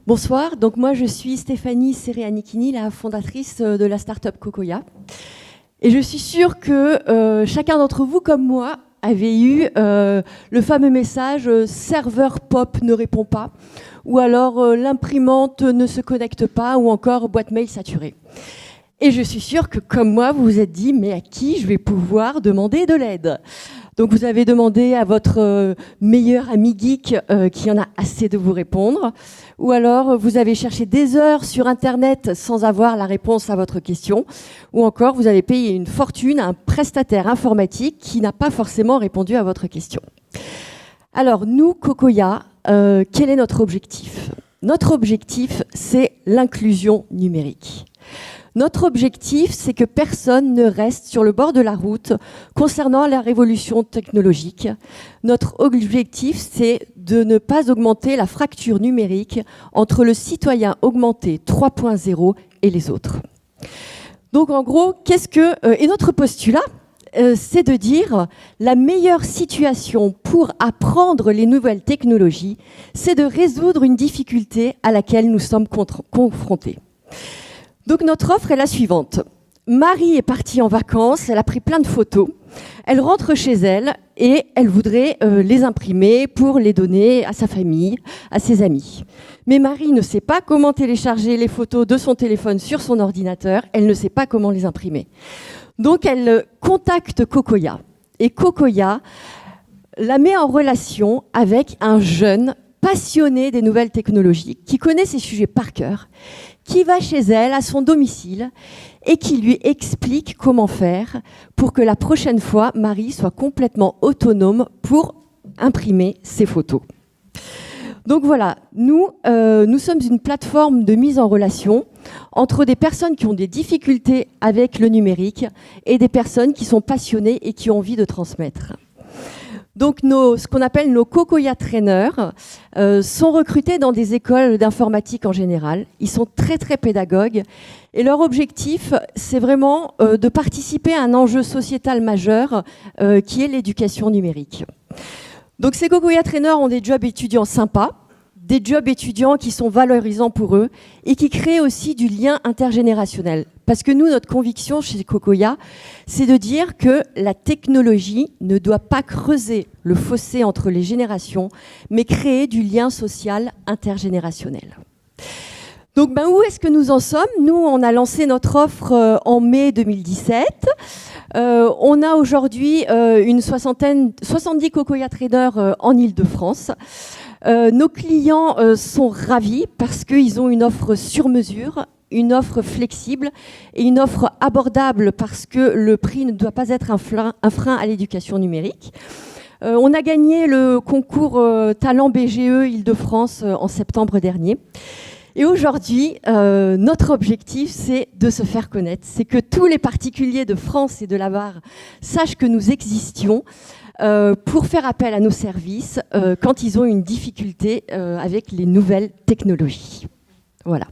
Bonsoir, donc moi je suis Stéphanie Sereanichini, la fondatrice de la start-up Cocoya. Et je suis sûre que chacun d'entre vous, comme moi, avait eu le fameux message « serveur POP ne répond pas » ou alors « l'imprimante ne se connecte pas » ou encore « boîte mail saturée ». Et je suis sûre que, comme moi, vous vous êtes dit « mais à qui je vais pouvoir demander de l'aide ?» Donc vous avez demandé à votre meilleur ami geek qui en a assez de vous répondre, ou alors vous avez cherché des heures sur Internet sans avoir la réponse à votre question, ou encore vous avez payé une fortune à un prestataire informatique qui n'a pas forcément répondu à votre question. Alors nous, Cocoya, quel est notre objectif ? Notre objectif, c'est l'inclusion numérique. Notre objectif, c'est que personne ne reste sur le bord de la route concernant la révolution technologique. Notre objectif, c'est de ne pas augmenter la fracture numérique entre le citoyen augmenté 3.0 et les autres. Donc en gros, et notre postulat, c'est de dire la meilleure situation pour apprendre les nouvelles technologies, c'est de résoudre une difficulté à laquelle nous sommes confrontés. Donc notre offre est la suivante. Marie est partie en vacances, elle a pris plein de photos, elle rentre chez elle et elle voudrait les imprimer pour les donner à sa famille, à ses amis. Mais Marie ne sait pas comment télécharger les photos de son téléphone sur son ordinateur, elle ne sait pas comment les imprimer. Donc elle contacte Cocoya et Cocoya la met en relation avec un jeune passionné des nouvelles technologies qui connaît ces sujets par cœur, qui va chez elle, à son domicile, et qui lui explique comment faire pour que la prochaine fois, Marie soit complètement autonome pour imprimer ses photos. Donc voilà, nous sommes une plateforme de mise en relation entre des personnes qui ont des difficultés avec le numérique et des personnes qui sont passionnées et qui ont envie de transmettre. Donc ce qu'on appelle nos Cocoya Trainers sont recrutés dans des écoles d'informatique en général. Ils sont très très pédagogues et leur objectif, c'est vraiment de participer à un enjeu sociétal majeur qui est l'éducation numérique. Donc ces Cocoya Trainers ont des jobs étudiants sympas, des jobs étudiants qui sont valorisants pour eux et qui créent aussi du lien intergénérationnel. Parce que nous, notre conviction chez Cocoya, c'est de dire que la technologie ne doit pas creuser le fossé entre les générations, mais créer du lien social intergénérationnel. Donc où est-ce que nous en sommes ? Nous, on a lancé notre offre en mai 2017. On a aujourd'hui 70 Cocoya Traders en Île-de-France. Nos clients sont ravis parce qu'ils ont une offre sur mesure, une offre flexible et une offre abordable parce que le prix ne doit pas être un frein à l'éducation numérique. On a gagné le concours Talent BGE Île-de-France en septembre dernier. Et aujourd'hui, notre objectif, c'est de se faire connaître. C'est que tous les particuliers de France et de la Var sachent que nous existions pour faire appel à nos services quand ils ont une difficulté avec les nouvelles technologies. Voilà.